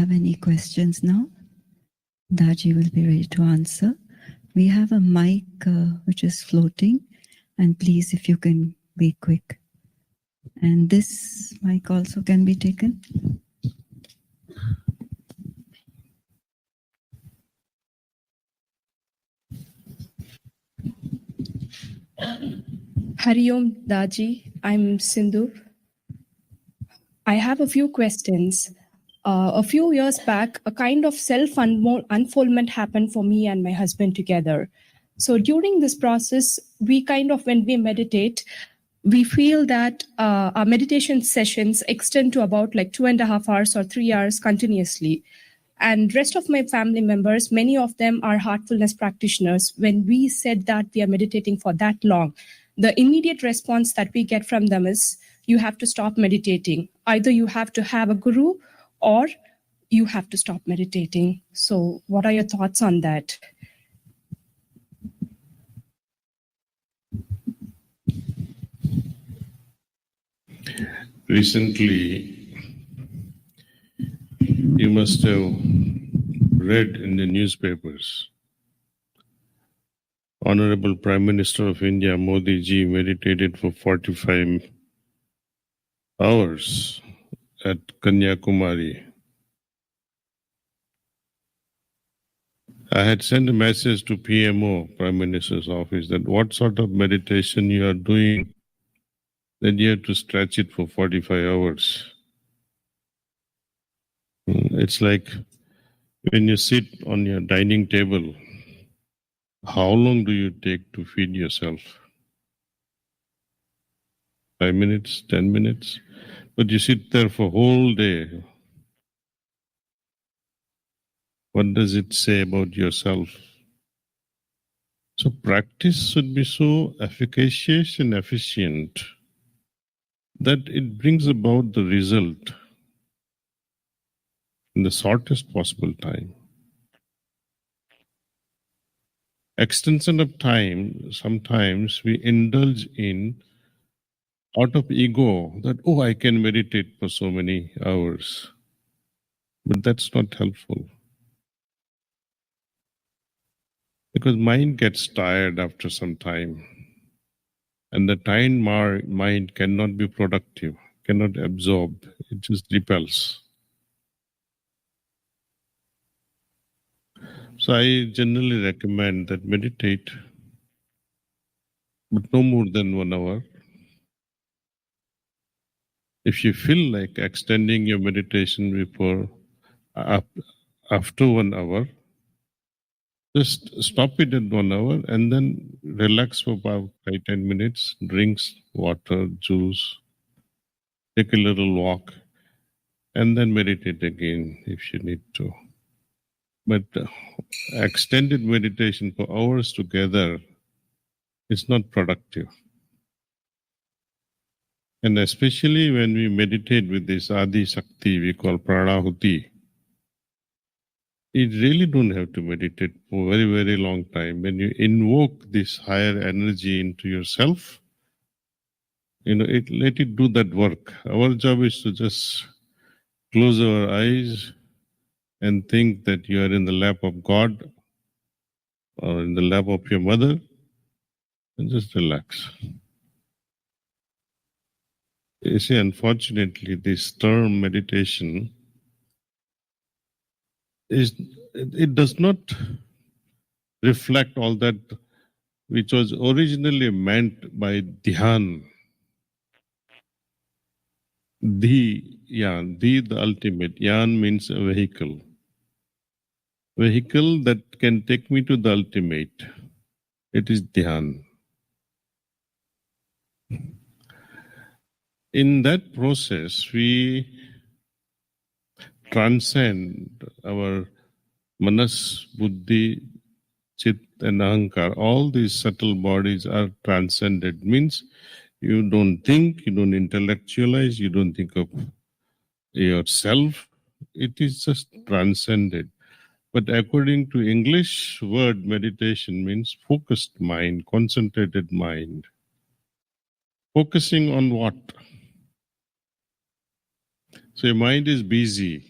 have any questions now, Daaji will be ready to answer. We have a mic which is floating, and please, if you can be quick. And this mic also can be taken. Hari Om Daaji, I'm Sindhu. I have a few questions. A few years back, a kind of self-unfoldment happened for me and my husband together. So during this process, when we meditate, we feel that our meditation sessions extend to about like 2.5 hours or 3 hours continuously. And rest of my family members, many of them are heartfulness practitioners. When we said that we are meditating for that long, the immediate response that we get from them is, you have to stop meditating. Either you have to have a guru or you have to stop meditating. So what are your thoughts on that? Recently, you must have read in the newspapers, Honorable Prime Minister of India, Modi ji, meditated for 45 hours at Kanyakumari. I had sent a message to PMO, Prime Minister's office, that what sort of meditation you are doing, that you have to stretch it for 45 hours. It's like when you sit on your dining table, how long do you take to feed yourself? 5 minutes, 10 minutes? But you sit there for a whole day. What does it say about yourself? So practice should be so efficacious and efficient that it brings about the result in the shortest possible time. Extension of time, sometimes we indulge in out of ego that, oh, I can meditate for so many hours. But that's not helpful. Because mind gets tired after some time. And the tired mind cannot be productive, cannot absorb, it just repels. So I generally recommend that meditate, but no more than 1 hour. If you feel like extending your meditation after 1 hour, just stop it at 1 hour and then relax for about 5-10 minutes, drinks, water, juice, take a little walk, and then meditate again if you need to. But extended meditation for hours together is not productive. And especially when we meditate with this Adi Shakti we call Pranahuti, you really don't have to meditate for a very, very long time. When you invoke this higher energy into yourself, let it do that work. Our job is to just close our eyes and think that you are in the lap of God or in the lap of your mother, and just relax. You see, unfortunately, this term meditation it does not reflect all that which was originally meant by dhyan. The ultimate. Yan means a vehicle. Vehicle that can take me to the ultimate. It is dhyan. In that process, we transcend our manas, buddhi, chit and ahankar. All these subtle bodies are transcended. Means you don't think, you don't intellectualize, you don't think of yourself. It is just transcended. But according to English word, meditation means focused mind, concentrated mind. Focusing on what? So your mind is busy.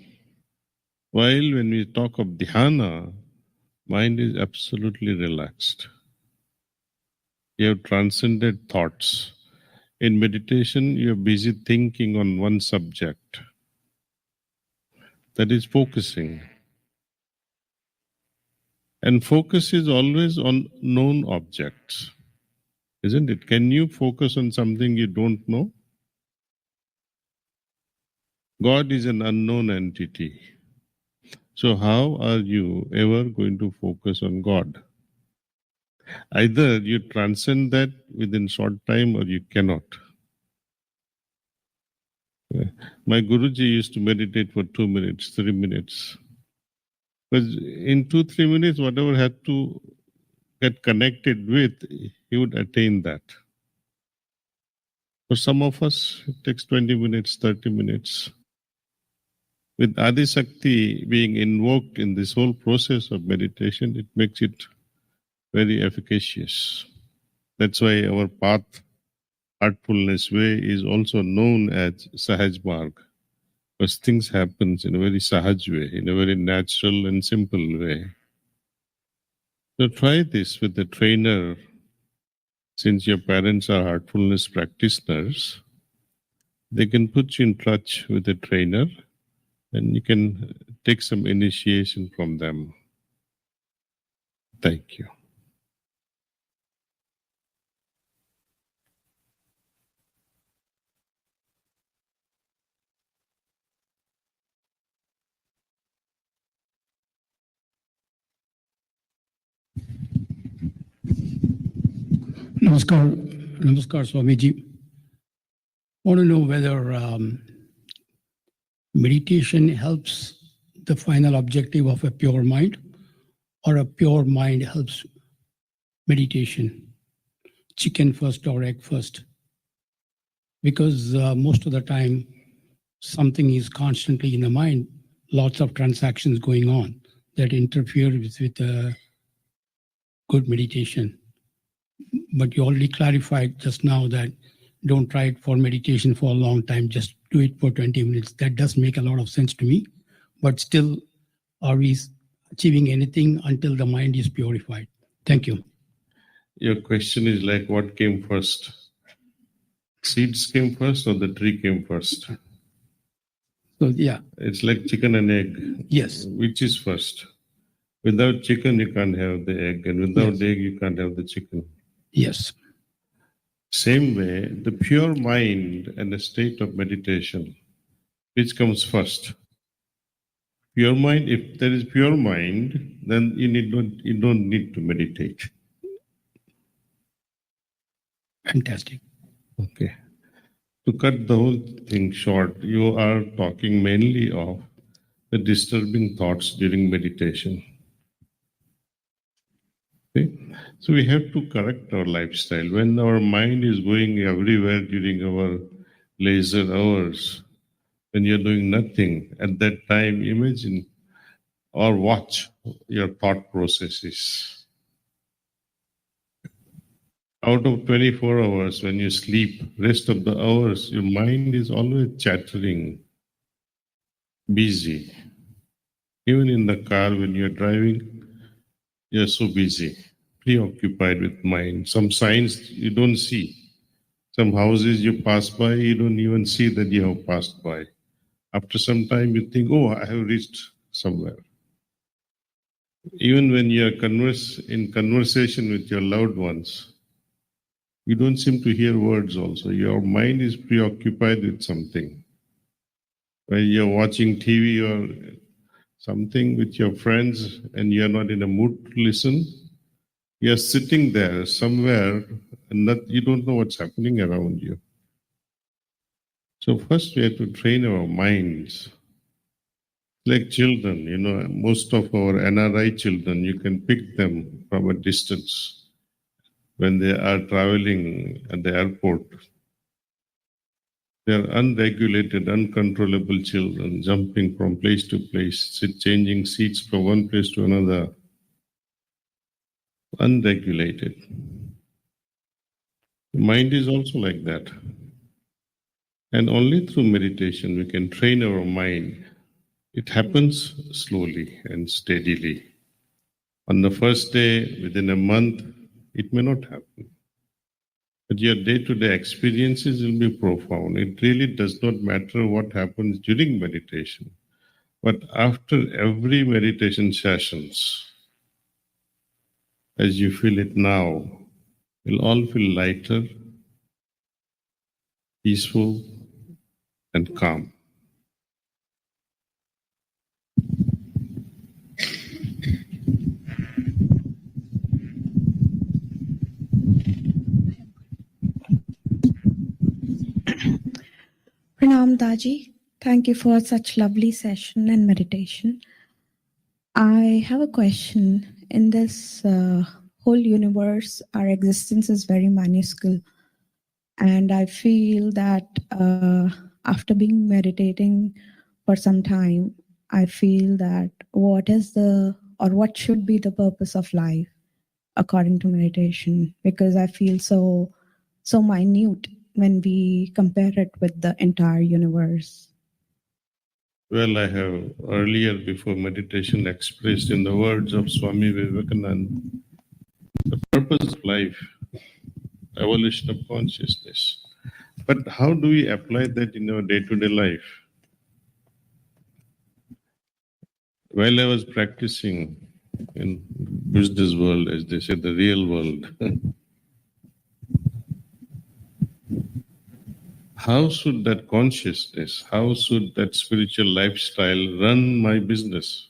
While when we talk of dhyana, mind is absolutely relaxed. You have transcended thoughts. In meditation, you are busy thinking on one subject. That is focusing. And focus is always on known objects, isn't it? Can you focus on something you don't know? God is an unknown entity. So how are you ever going to focus on God? Either you transcend that within short time or you cannot. My Guruji used to meditate for 2 minutes, 3 minutes. Because in 2-3 minutes, whatever had to get connected with, he would attain that. For some of us, it takes 20 minutes, 30 minutes. With Adi Shakti being invoked in this whole process of meditation, it makes it very efficacious. That's why our path, Heartfulness Way, is also known as Sahaj Marg, because things happen in a very Sahaj way, in a very natural and simple way. So try this with the trainer. Since your parents are heartfulness practitioners, they can put you in touch with a trainer and you can take some initiation from them. Thank you. Namaskar, Swamiji. I want to know whether meditation helps the final objective of a pure mind, or a pure mind helps meditation. Chicken first or egg first? Because most of the time, something is constantly in the mind, lots of transactions going on that interfere with good meditation. But you already clarified just now that don't try it for meditation for a long time, just do it for 20 minutes. That does make a lot of sense to me. But still, are we achieving anything until the mind is purified? Thank you. Your question is like, what came first? Seeds came first or the tree came first? So, yeah. It's like chicken and egg. Yes. Which is first? Without chicken, you can't have the egg, and without Yes. egg, you can't have the chicken. Yes. Same way, the pure mind and the state of meditation, which comes first? Pure mind, if there is pure mind, then you don't need to meditate. Fantastic. Okay. To cut the whole thing short, you are talking mainly of the disturbing thoughts during meditation. Okay? So we have to correct our lifestyle. When our mind is going everywhere during our leisure hours, when you're doing nothing, at that time, imagine or watch your thought processes. Out of 24 hours, when you sleep, rest of the hours, your mind is always chattering, busy. Even in the car, when you're driving, you're so busy, preoccupied with mind. Some signs you don't see. Some houses you pass by, you don't even see that you have passed by. After some time, you think, oh, I have reached somewhere. Even when you're in conversation with your loved ones, you don't seem to hear words also. Your mind is preoccupied with something. When you're watching TV or something with your friends and you're not in a mood to listen, you're sitting there somewhere and you don't know what's happening around you. So first we have to train our minds. Like children, most of our NRI children, you can pick them from a distance when they are traveling at the airport. They are unregulated, uncontrollable children, jumping from place to place, changing seats from one place to another. Unregulated. The mind is also like that. And only through meditation we can train our mind. It happens slowly and steadily. On the first day, within a month, it may not happen. But your day-to-day experiences will be profound. It really does not matter what happens during meditation. But after every meditation sessions, as you feel it now, you'll all feel lighter, peaceful, and calm. Pranam Daaji, thank you for such lovely session and meditation. I have a question. In this whole universe, our existence is very minuscule. And I feel that after being meditating for some time, I feel that what should be the purpose of life according to meditation? Because I feel so minute when we compare it with the entire universe. Well, I have earlier, before meditation, expressed in the words of Swami Vivekananda, the purpose of life, evolution of consciousness. But how do we apply that in our day-to-day life? While I was practicing in business world, as they say, the real world, how should that consciousness, how should that spiritual lifestyle run my business?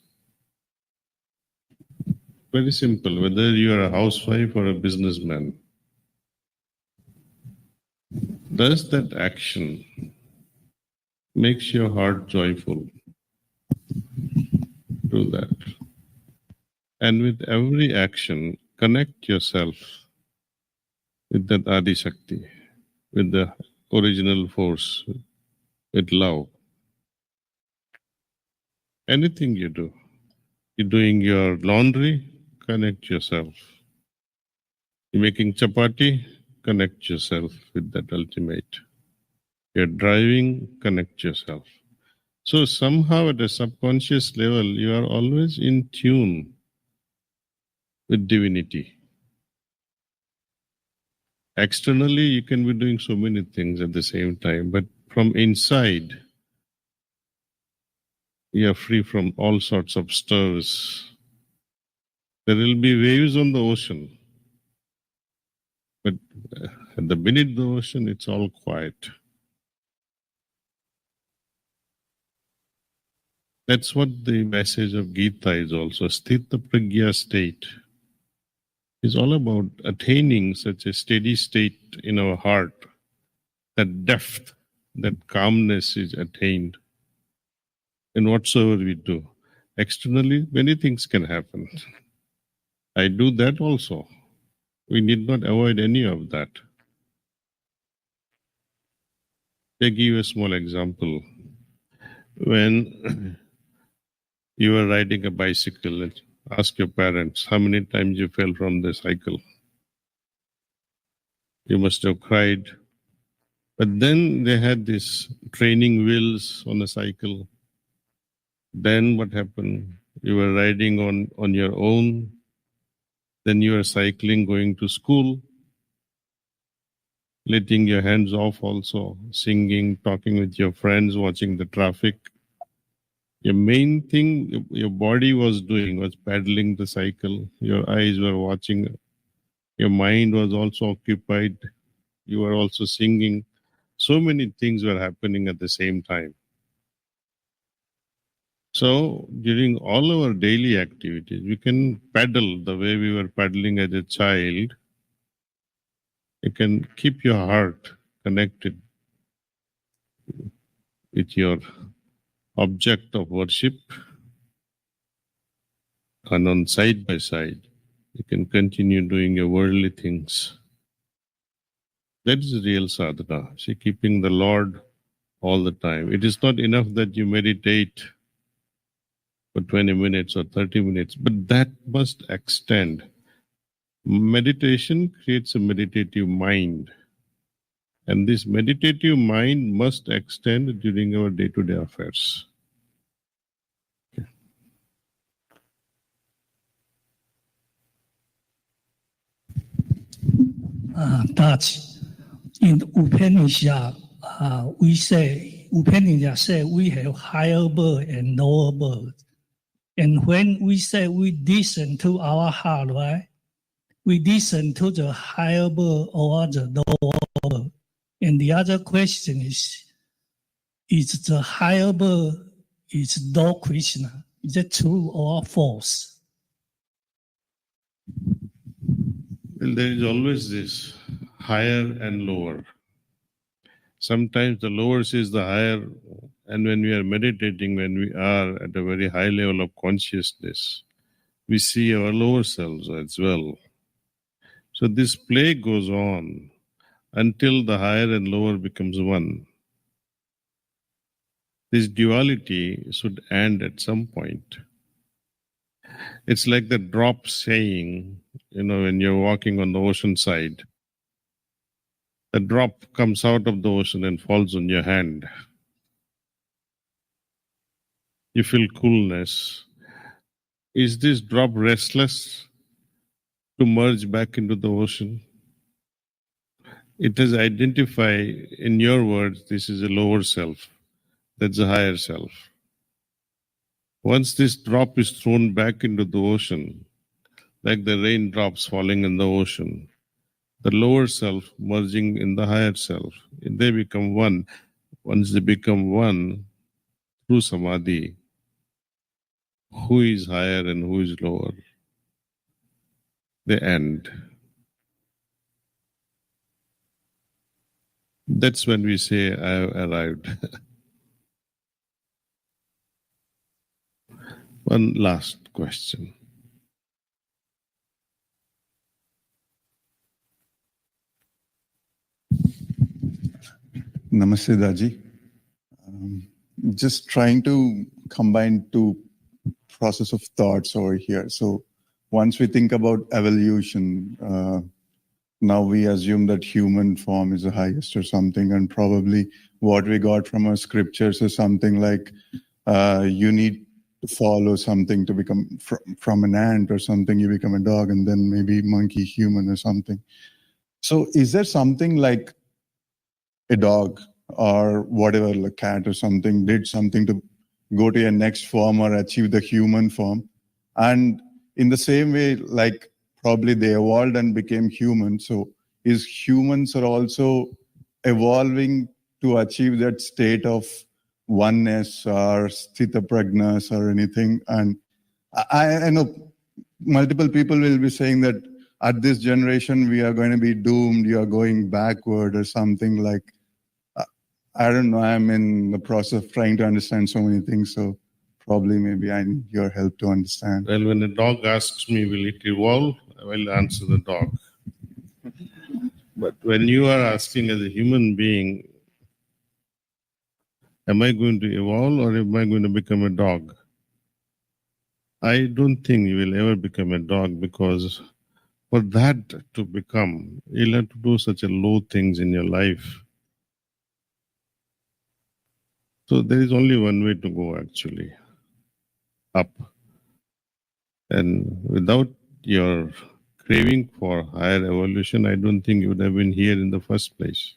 Very simple, whether you are a housewife or a businessman. Does that action makes your heart joyful? Do that. And with every action, connect yourself with that Adi Shakti, with the original force, with love. Anything you do, you're doing your laundry, connect yourself. You're making chapati, connect yourself with that ultimate. You're driving, connect yourself. So somehow at a subconscious level, you are always in tune with divinity. Externally, you can be doing so many things at the same time, but from inside, you are free from all sorts of stirs. There will be waves on the ocean, but beneath the ocean, it's all quiet. That's what the message of Gita is also. Sthita pragya state is all about attaining such a steady state in our heart, that depth, that calmness is attained in whatsoever we do. Externally, many things can happen. I do that also. We need not avoid any of that. I give you a small example. When you were riding a bicycle, ask your parents how many times you fell from the cycle. You must have cried. But then they had these training wheels on a cycle. Then what happened? You were riding on your own. Then you were cycling, going to school, letting your hands off also, singing, talking with your friends, watching the traffic. Your main thing your body was doing was paddling the cycle. Your eyes were watching. Your mind was also occupied. You were also singing. So many things were happening at the same time. So during all our daily activities, we can paddle the way we were paddling as a child. You can keep your heart connected with your object of worship, and on side by side, you can continue doing your worldly things. That is real sadhana. See, keeping the Lord all the time. It is not enough that you meditate for 20 minutes or 30 minutes, but that must extend. Meditation creates a meditative mind. And this meditative mind must extend during our day-to-day affairs. Daaji. In Upanishad, Upanishad say we have higher bird and lower bird. And when we say we listen to our heart, right? We listen to the higher bird or the lower bird. And the other question is the higher bird is Lord Krishna? Is it true or false? Well, there is always this higher and lower. Sometimes the lower sees the higher, and when we are meditating, when we are at a very high level of consciousness, we see our lower selves as well. So this play goes on until the higher and lower becomes one. This duality should end at some point. It's like the drop saying, when you're walking on the ocean side, the drop comes out of the ocean and falls on your hand. You feel coolness. Is this drop restless to merge back into the ocean? It has identified, in your words, this is a lower self. That's a higher self. Once this drop is thrown back into the ocean, like the raindrops falling in the ocean, the lower self merging in the higher self, they become one. Once they become one, through samadhi, who is higher and who is lower, they end. That's when we say, I have arrived. One last question. Namaste, Daaji. Just trying to combine two process of thoughts over here. So once we think about evolution, now we assume that human form is the highest or something, and probably what we got from our scriptures is something like you need to follow something to become from an ant or something, you become a dog, and then maybe monkey, human or something. So is there something like a dog or whatever, like cat or something, did something to go to your next form or achieve the human form? And in the same way, like probably they evolved and became human. So is humans are also evolving to achieve that state of oneness or sthita prajnas or anything? And I know multiple people will be saying that at this generation, we are going to be doomed, you are going backward or something like, I don't know, I'm in the process of trying to understand so many things. So probably maybe I need your help to understand. Well, when a dog asks me, will it evolve? I will answer the dog. But when you are asking as a human being, am I going to evolve or am I going to become a dog? I don't think you will ever become a dog, because for that to become, you'll have to do such a low things in your life. So there is only one way to go, actually, up. And without your craving for higher evolution, I don't think you would have been here in the first place.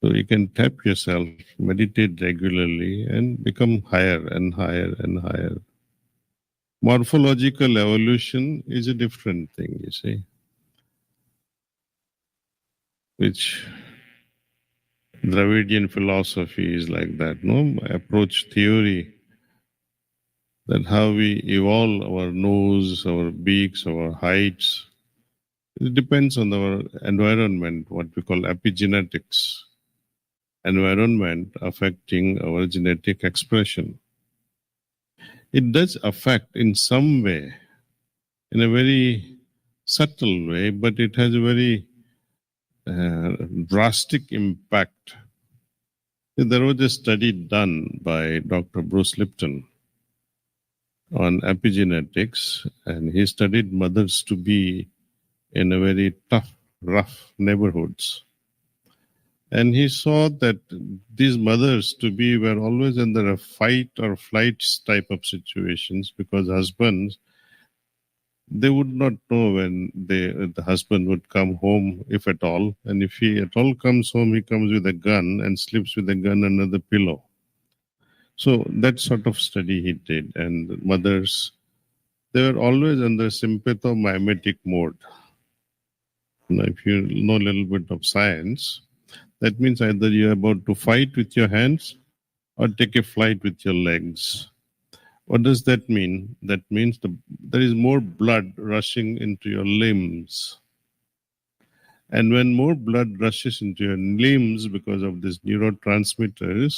So you can tap yourself, meditate regularly, and become higher and higher and higher. Morphological evolution is a different thing, you see, which Dravidian philosophy is like that, no? Approach theory, that how we evolve our nose, our beaks, our heights. It depends on our environment, what we call epigenetics. Environment affecting our genetic expression. It does affect in some way, in a very subtle way, but it has a very drastic impact. There was a study done by Dr. Bruce Lipton on epigenetics, and he studied mothers to be in a very tough, rough neighborhoods. And he saw that these mothers to be were always under a fight or flight type of situations, because husbands, they would not know when the husband would come home, if at all. And if he at all comes home, he comes with a gun and sleeps with a gun under the pillow. So that sort of study he did. And mothers, they were always under sympathomimetic mode. Now, if you know a little bit of science, that means either you're about to fight with your hands or take a flight with your legs. What does that mean? That means there is more blood rushing into your limbs. And when more blood rushes into your limbs because of these neurotransmitters,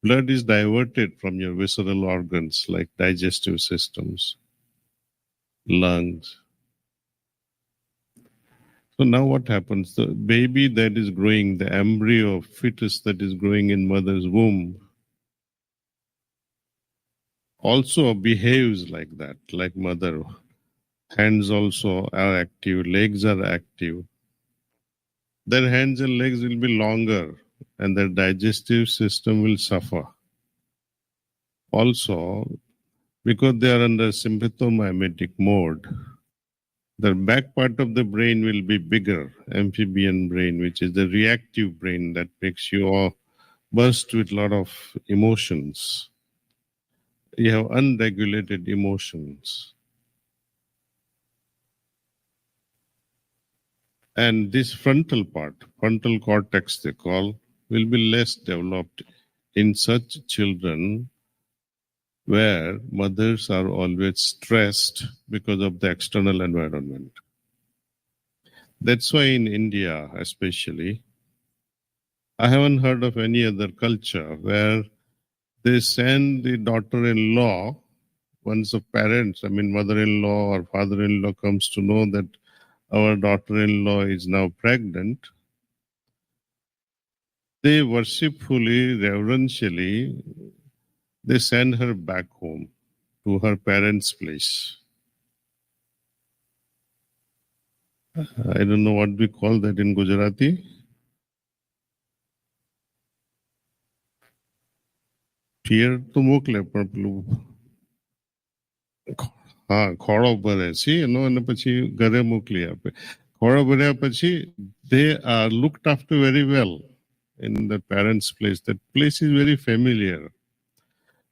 blood is diverted from your visceral organs like digestive systems, lungs. So now what happens? The baby that is growing, the embryo fetus that is growing in mother's womb, also behaves like that, like mother. Hands also are active, legs are active. Their hands and legs will be longer and their digestive system will suffer. Also, because they are under sympathomimetic mode, the back part of the brain will be bigger, amphibian brain, which is the reactive brain that makes you all burst with a lot of emotions. You have unregulated emotions. And this frontal part, frontal cortex they call, will be less developed in such children where mothers are always stressed because of the external environment. That's why in India especially, I haven't heard of any other culture where they send the daughter-in-law, once the parents, mother-in-law or father-in-law comes to know that our daughter-in-law is now pregnant, they worshipfully, reverentially, they send her back home to her parents' place. I don't know what we call that in Gujarati. Fear to મોકલે પણ પેલું ખોળો ભરે છે અને પછી ઘરે મોકલી આપે. ખોળો ભર્યા પછી they are looked after very well in the parents' place. That place is very familiar.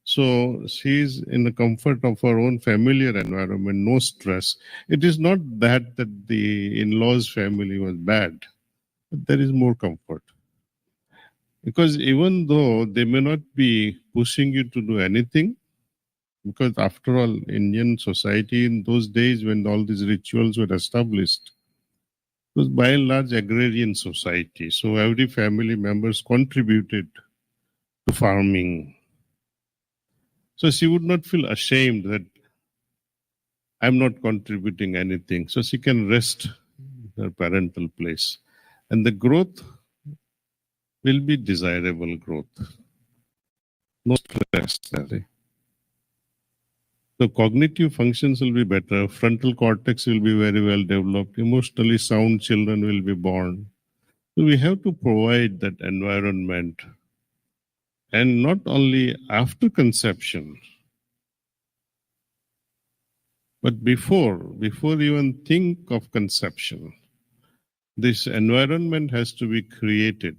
So she is in the comfort of her own familiar environment, no stress. It is not that the in-laws family was bad, but there is more comfort. Because even though they may not be pushing you to do anything, because after all, Indian society in those days when all these rituals were established, it was by and large agrarian society. So every family members contributed to farming. So she would not feel ashamed that I'm not contributing anything. So she can rest in her parental place. And the growth will be desirable growth. No stress there. So cognitive functions will be better. Frontal cortex will be very well developed. Emotionally sound children will be born. So we have to provide that environment. And not only after conception, but before even think of conception, this environment has to be created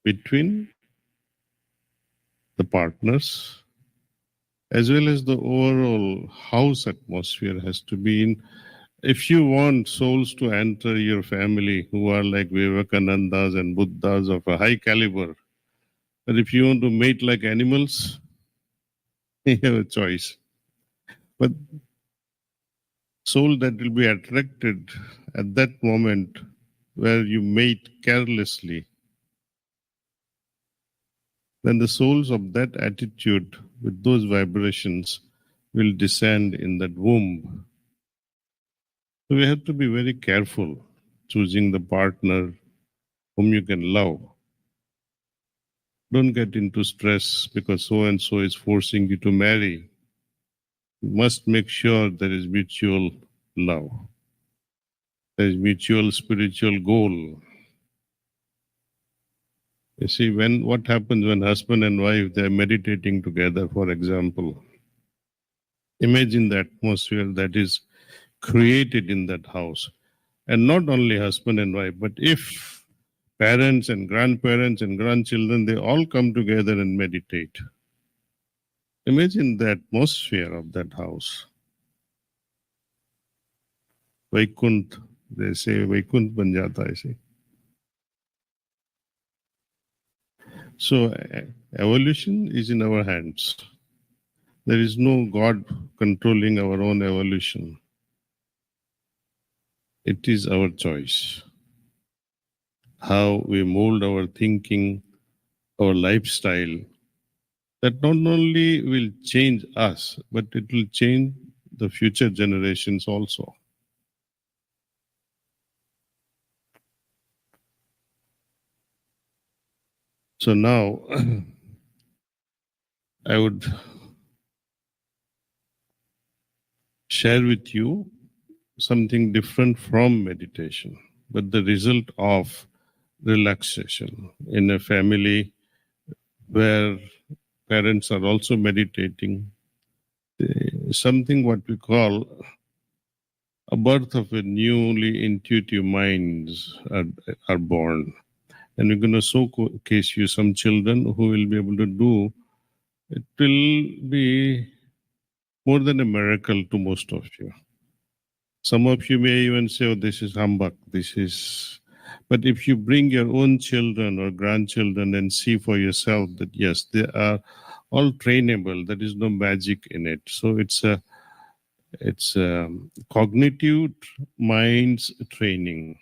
between the partners, as well as the overall house atmosphere has to be in. If you want souls to enter your family who are like Vivekanandas and Buddhas of a high caliber, but if you want to mate like animals, you have a choice. But soul that will be attracted at that moment where you mate carelessly, then the souls of that attitude with those vibrations will descend in that womb. So we have to be very careful choosing the partner whom you can love. Don't get into stress because so-and-so is forcing you to marry. You must make sure there is mutual love. There is mutual spiritual goal. You see, what happens when husband and wife, they are meditating together, for example. Imagine the atmosphere that is created in that house. And not only husband and wife, but if parents and grandchildren, they all come together and meditate. Imagine the atmosphere of that house. Vaikunt, they say, Vaikunt ban jata hai. So evolution is in our hands. There is no God controlling our own evolution. It is our choice. How we mold our thinking, our lifestyle, that not only will change us, but it will change the future generations also. So now, I would share with you something different from meditation, but the result of relaxation in a family where parents are also meditating, something what we call a birth of a newly intuitive minds are born. And we're going to showcase you some children who will be able to do. It will be more than a miracle to most of you. Some of you may even say, oh, this is humbug, But if you bring your own children or grandchildren and see for yourself that yes, they are all trainable, there is no magic in it. So it's a cognitive minds training.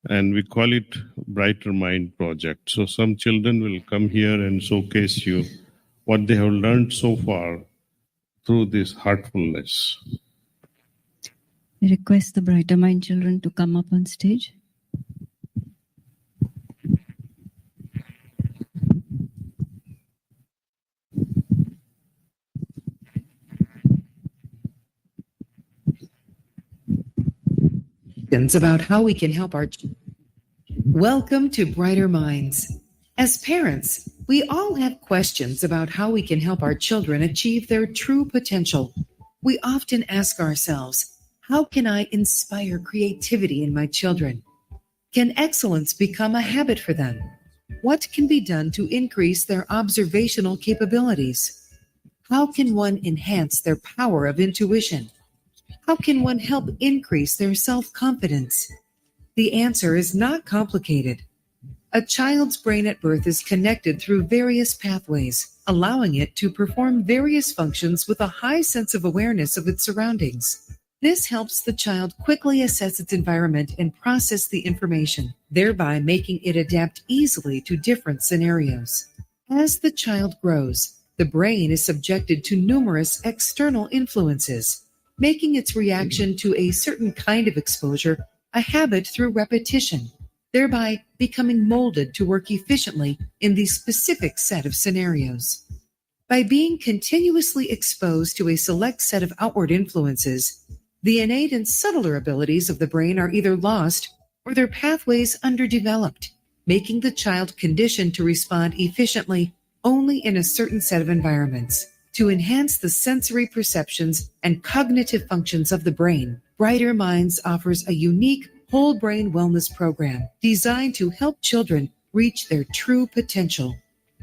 And we call it Brighter Mind Project. So some children will come here and showcase you what they have learned so far through this heartfulness. I request the Brighter Mind children to come up on stage. About how we can help our Welcome to Brighter Minds. As parents, we all have questions about how we can help our children achieve their true potential. We often ask ourselves, how can I inspire creativity in my children? Can excellence become a habit for them? What can be done to increase their observational capabilities? How can one enhance their power of intuition? How can one help increase their self-confidence? The answer is not complicated. A child's brain at birth is connected through various pathways, allowing it to perform various functions with a high sense of awareness of its surroundings. This helps the child quickly assess its environment and process the information, thereby making it adapt easily to different scenarios. As the child grows, the brain is subjected to numerous external influences, making its reaction to a certain kind of exposure a habit through repetition, thereby becoming molded to work efficiently in the specific set of scenarios. By being continuously exposed to a select set of outward influences, the innate and subtler abilities of the brain are either lost or their pathways underdeveloped, making the child conditioned to respond efficiently only in a certain set of environments. To enhance the sensory perceptions and cognitive functions of the brain, Brighter Minds offers a unique whole brain wellness program designed to help children reach their true potential.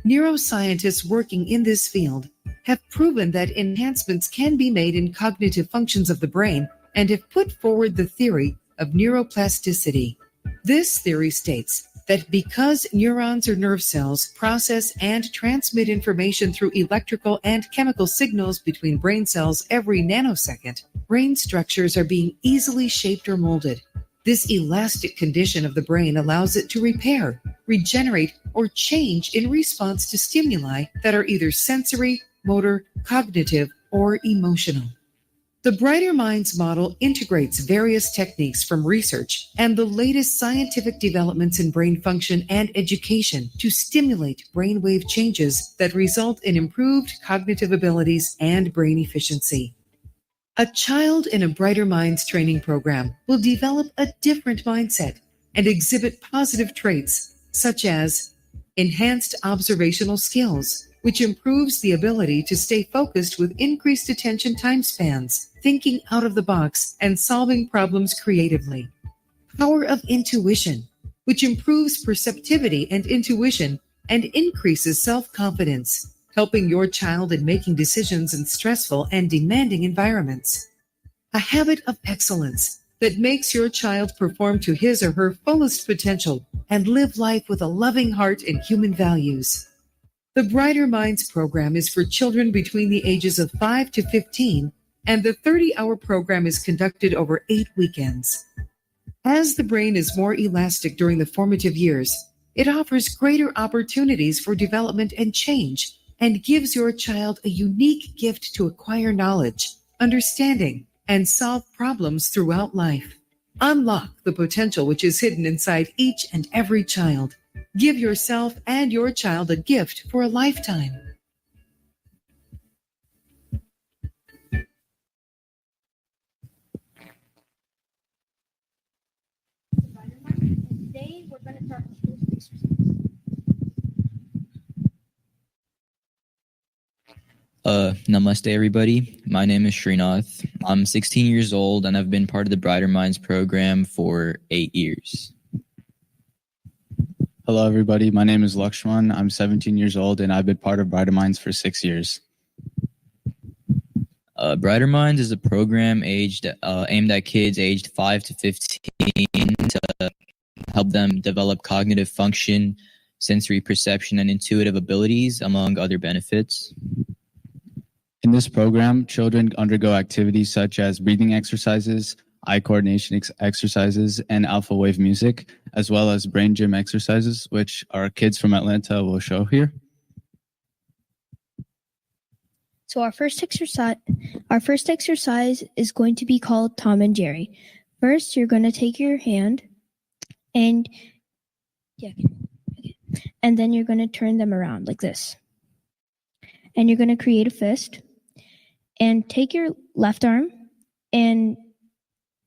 Neuroscientists working in this field have proven that enhancements can be made in cognitive functions of the brain and have put forward the theory of neuroplasticity. This theory states that because neurons or nerve cells process and transmit information through electrical and chemical signals between brain cells every nanosecond, brain structures are being easily shaped or molded. This elastic condition of the brain allows it to repair, regenerate, or change in response to stimuli that are either sensory, motor, cognitive, or emotional. The Brighter Minds model integrates various techniques from research and the latest scientific developments in brain function and education to stimulate brainwave changes that result in improved cognitive abilities and brain efficiency. A child in a Brighter Minds training program will develop a different mindset and exhibit positive traits such as enhanced observational skills, which improves the ability to stay focused with increased attention time spans, thinking out of the box, and solving problems creatively. Power of intuition, which improves perceptivity and intuition and increases self-confidence, helping your child in making decisions in stressful and demanding environments. A habit of excellence that makes your child perform to his or her fullest potential and live life with a loving heart and human values. The Brighter Minds program is for children between the ages of 5 to 15, and the 30-hour program is conducted over 8 weekends. As the brain is more elastic during the formative years, it offers greater opportunities for development and change and gives your child a unique gift to acquire knowledge, understanding, and solve problems throughout life. Unlock the potential which is hidden inside each and every child. Give yourself and your child a gift for a lifetime. Today we're going to start with exercise. Namaste, everybody. My name is Srinath. I'm 16 years old, and I've been part of the Brighter Minds program for 8 years. Hello, everybody. My name is Lakshman. I'm 17 years old, and I've been part of Brighter Minds for 6 years. Brighter Minds is a program aimed at kids aged 5 to 15 to help them develop cognitive function, sensory perception, and intuitive abilities, among other benefits. In this program, children undergo activities such as breathing exercises, eye coordination exercises, and alpha wave music, as well as brain gym exercises, which our kids from Atlanta will show here. So our first exercise is going to be called Tom and Jerry. First, you're going to take your hand and then you're going to turn them around like this. And you're going to create a fist and take your left arm and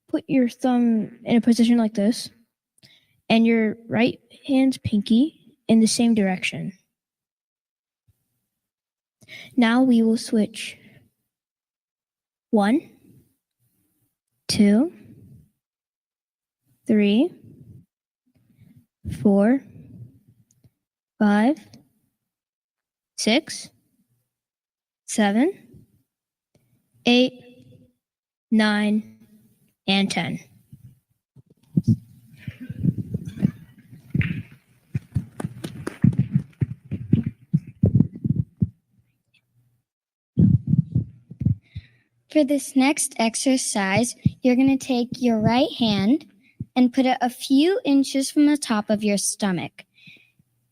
put your thumb in a position like this and your right hand's pinky in the same direction. Now we will switch. 1, 2, 3, 4, 5, 6, 7, 8, 9, and 10. For this next exercise, you're going to take your right hand and put it a few inches from the top of your stomach.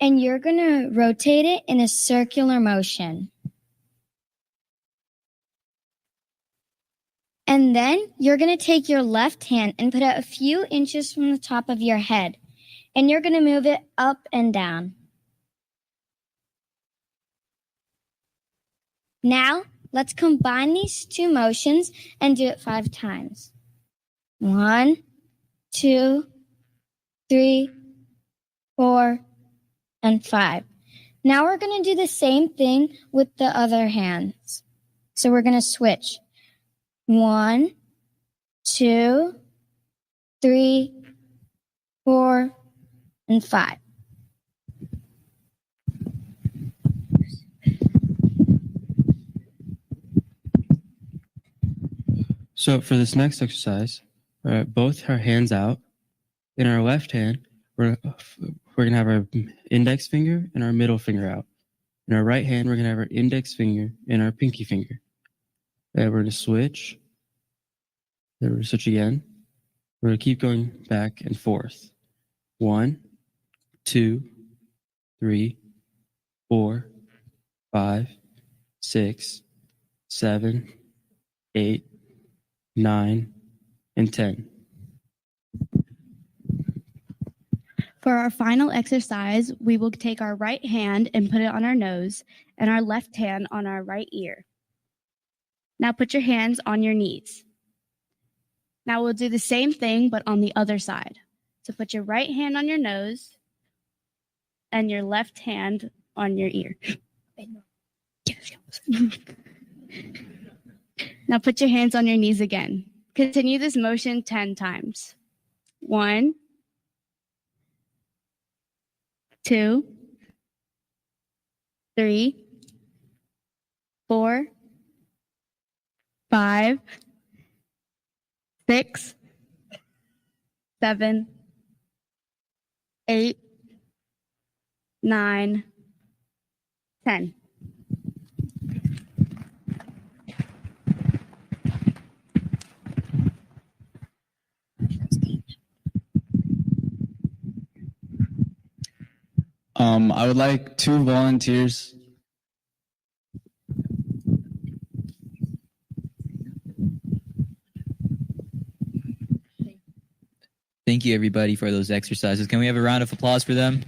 And you're going to rotate it in a circular motion. And then you're going to take your left hand and put it a few inches from the top of your head. And you're going to move it up and down. Now, let's combine these two motions and do it 5 times. 1, 2, 3, 4, and 5. Now we're going to do the same thing with the other hands. So we're going to switch. 1, 2, 3, 4, and 5. So for this next exercise, both our hands out. In our left hand, we're going to have our index finger and our middle finger out. In our right hand, we're going to have our index finger and our pinky finger. And we're going to switch. Then we're going to switch again. We're going to keep going back and forth. 1, 2, 3, 4, 5, 6, 7, 8, 9, and 10. For our final exercise, we will take our right hand and put it on our nose and our left hand on our right ear. Now put your hands on your knees. Now we'll do the same thing, but on the other side. So put your right hand on your nose and your left hand on your ear. Now put your hands on your knees again. Continue this motion 10 times. 1, 2, 3, 4, 5, 6, 7, 8, 9, 10. I would like 2 volunteers. Thank you, everybody, for those exercises. Can we have a round of applause for them?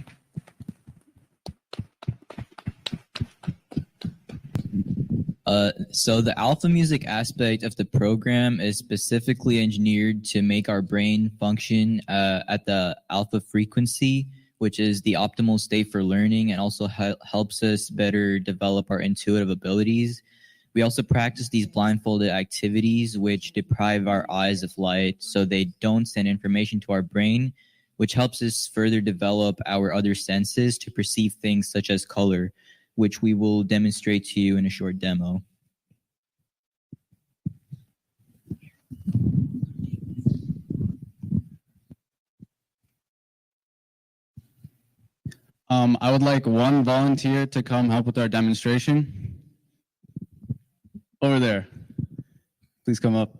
So the alpha music aspect of the program is specifically engineered to make our brain function at the alpha frequency, which is the optimal state for learning, and also helps us better develop our intuitive abilities. We also practice these blindfolded activities, which deprive our eyes of light so they don't send information to our brain, which helps us further develop our other senses to perceive things such as color, which we will demonstrate to you in a short demo. I would like 1 volunteer to come help with our demonstration. Over there. Please come up.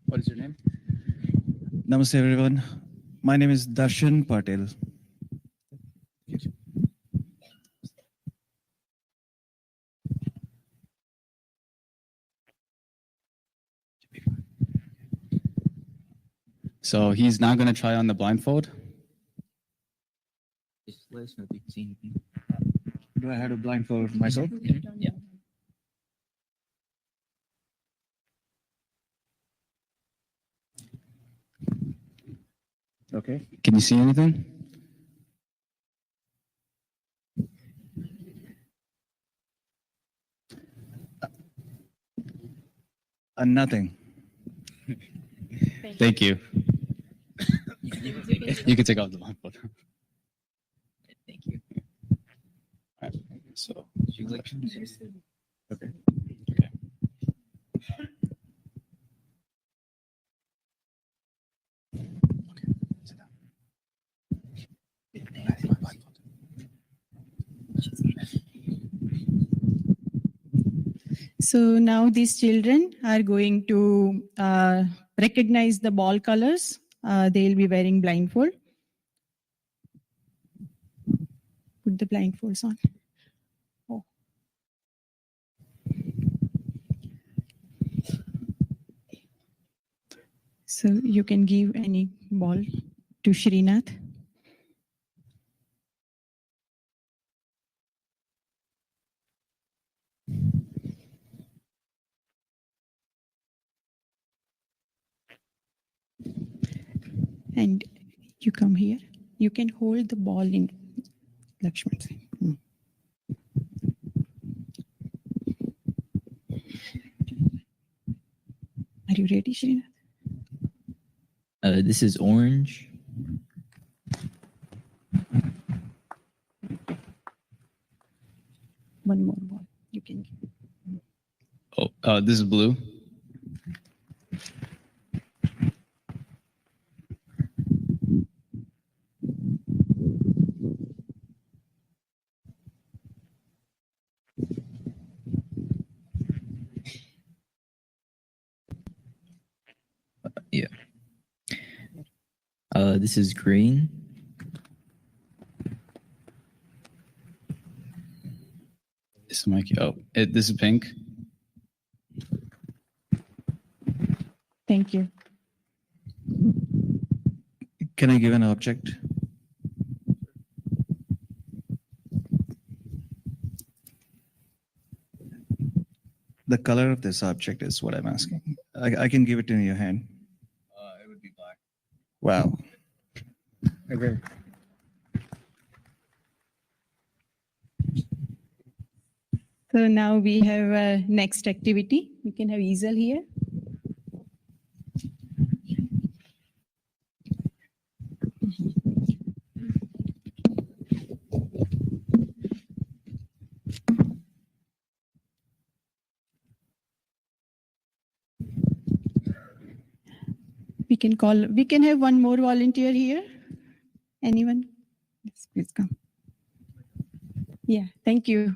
What is your name? Namaste everyone. My name is Darshan Patel. So he's not going to try on the blindfold. Just let us know if you can see anything. Do I have to blindfold myself? Yeah. Okay. Can you see anything? Nothing. Thank you. You can take off the blindfold. Thank you. All right. So, Okay. So now these children are going to recognize the ball colors. They'll be wearing blindfold. Put the blindfolds on. Oh. So you can give any ball to Srinath. And you come here. You can hold the ball in Lakshman. Are you ready, Srinath? This is orange. One more ball. You can give. oh, this is blue. Yeah. This is green. This is my this is pink. Thank you. Can I give an object? The color of this object is what I'm asking. I can give it in your hand. It would be black. Wow. Okay. So now we have a next activity. We can have easel here. We can have one more volunteer here. Anyone? Yes, please come. Yeah, thank you.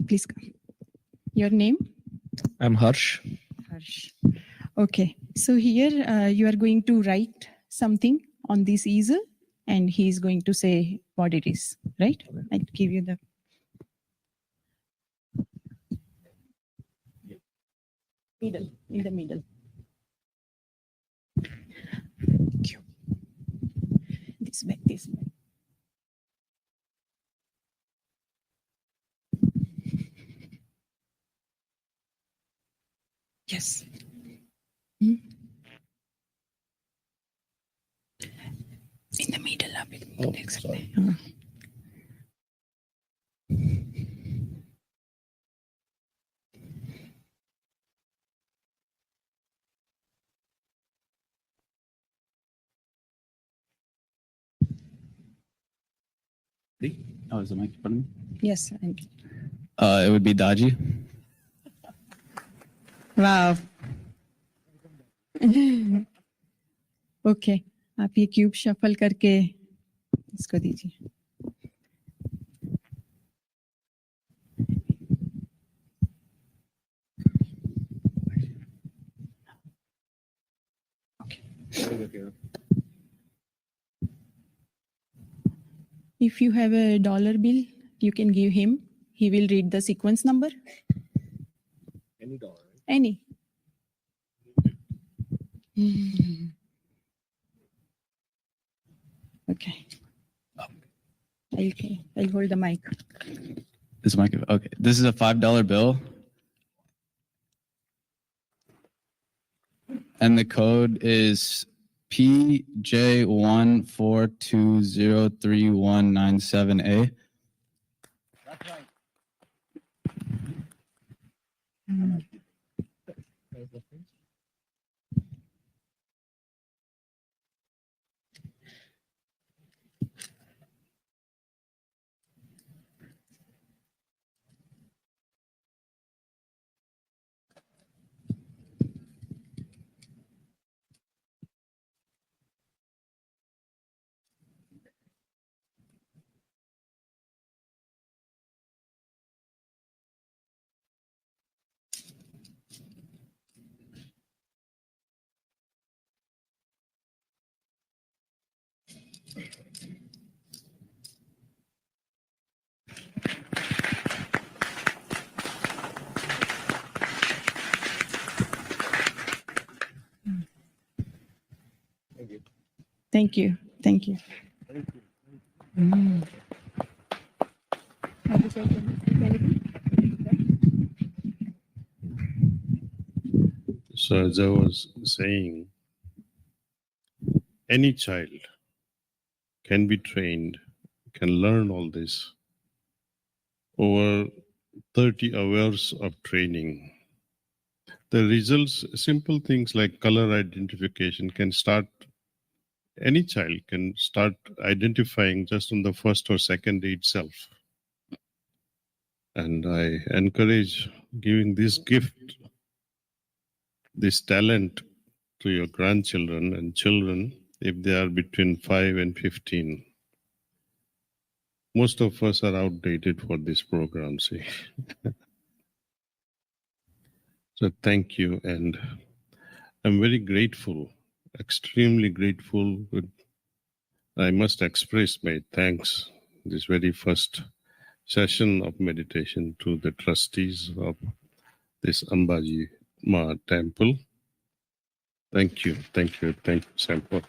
Please come. Your name? I'm Harsh. Harsh. Okay, so here you are going to write something on this easel and he is going to say what it is, right? I'll give you the... Middle, in the middle. Thank you. This way, this way. Yes. In the middle of it. Oh, Exactly. Oh, is the mic in front of me? Yes. It would be Daaji. Wow. Okay आप ये cube shuffle करके इसको दीजिए. If you have a dollar bill, you can give him. He will read the sequence number. Any dollar. Any. Okay. I'll hold the mic. This mic. Okay. This is a $5 bill. And the code is PJ14203197A. That's right. Thank you. Thank you. So as I was saying, any child can be trained, can learn all this over 30 hours of training. The results, simple things like color identification can start, any child can start identifying just on the first or second day itself. And I encourage giving this gift, this talent to your grandchildren and children if they are between 5 and 15. Most of us are outdated for this program, see. So thank you. And I'm very grateful, extremely grateful. I must express my thanks this very first session of meditation to the trustees of this Ambaji Ma temple. Thank you, Sampo.